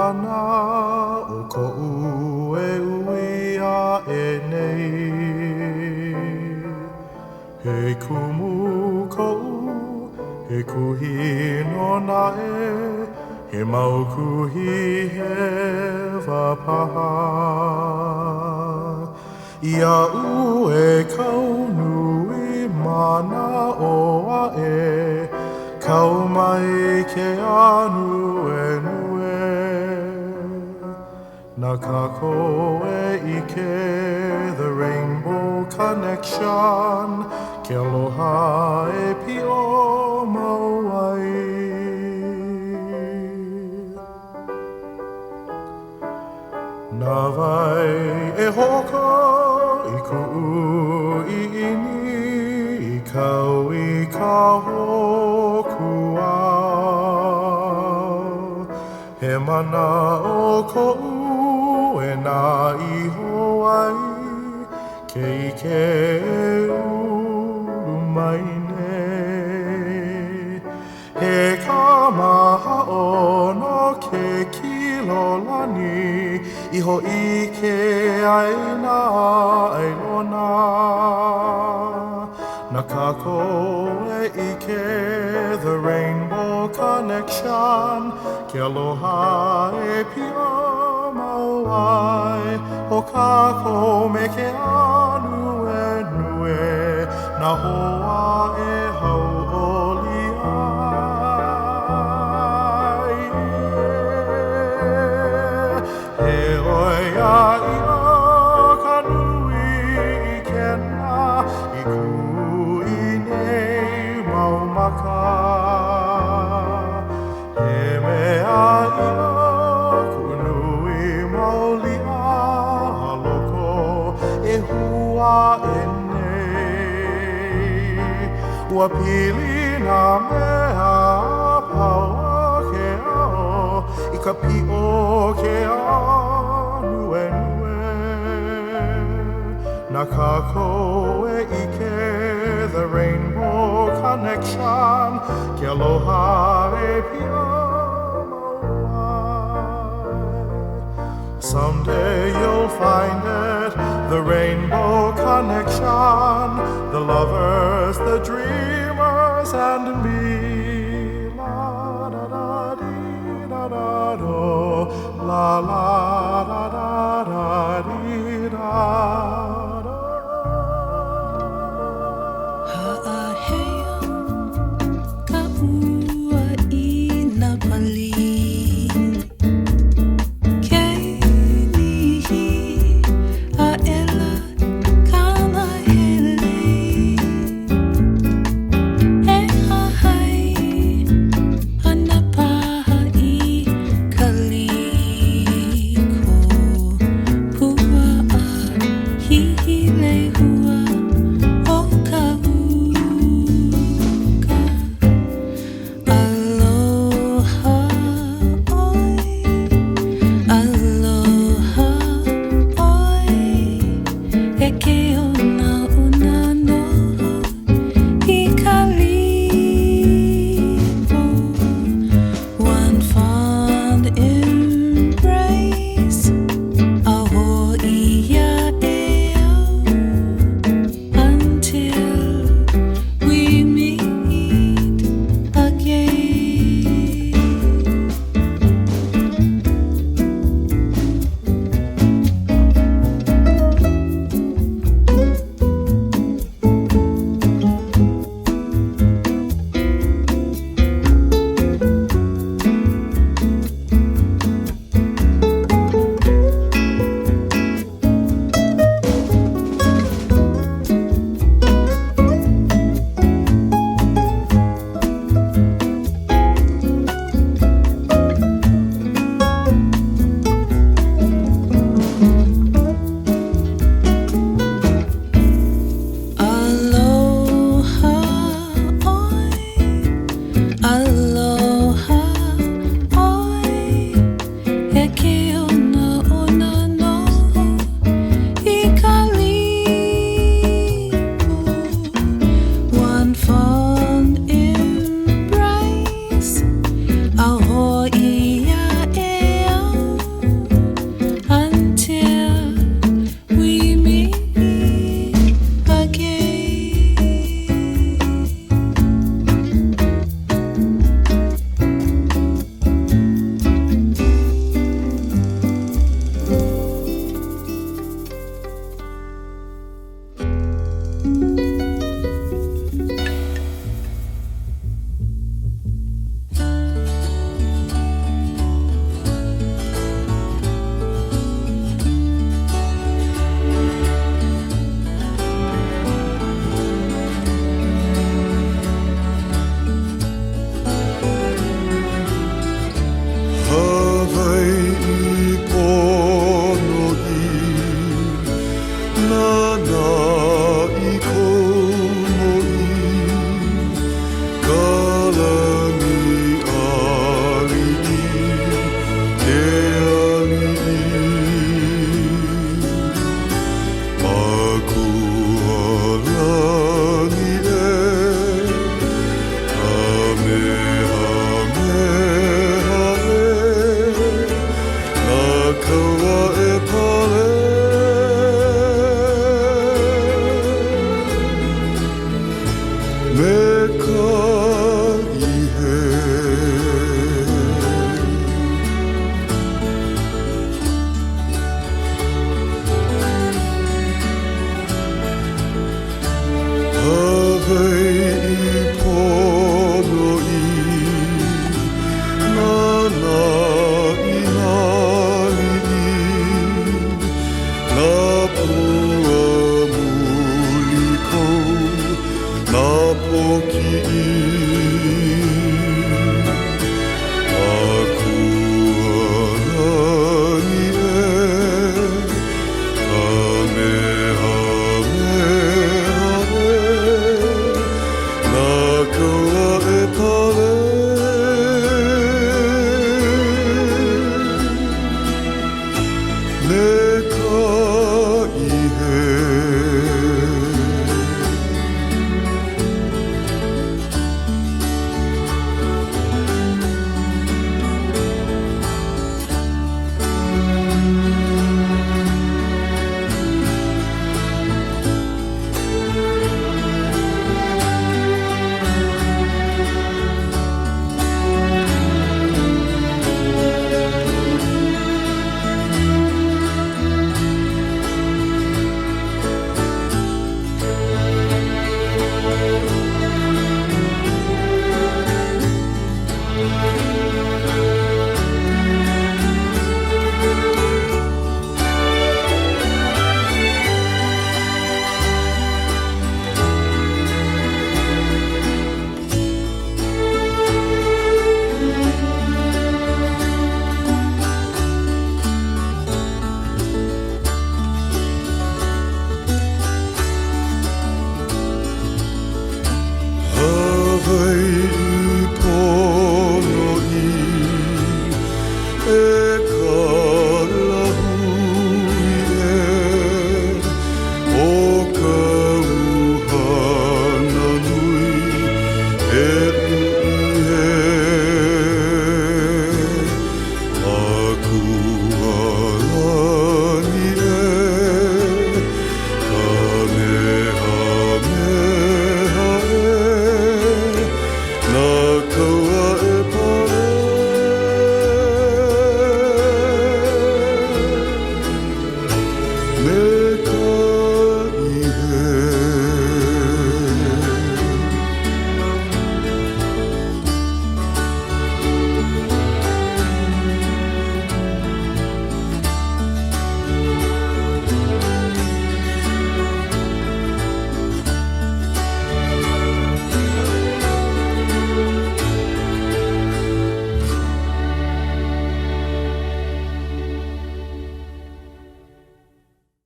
mana o ko'u e uia e nei. He kumu ko'u, he kuhi no nae, he mau kuhi he wapaha. Ia u e kaunui mana o ae, kau mai ke anu e nue. Na kako e ike, the rainbow connection, ke aloha e pio mauai. Na vai e hoko i ku'u i ini, i kau i ka hokua. He mana o ko'u e nā iho ai, ke ike e ulu mai nei. He kamaha ono ke kilolani, iho ike aina ailona. Na kako e ike, the rainbow connection, ke aloha e pia mauai. O kako me ke anu e nue, na hoa e hau oli ai. He oia ia ka nui i kena, i kui nei maumaka. He mea ia kunui maulia loko, e hua e nei. Ua pili na mea paua ke ao, i ka pio ke anu e nue. Na kako e ike, the rainbow connection, ke aloha e pia mauai. Someday you'll find it, the rainbow connection, the lovers, the dreamers, and me.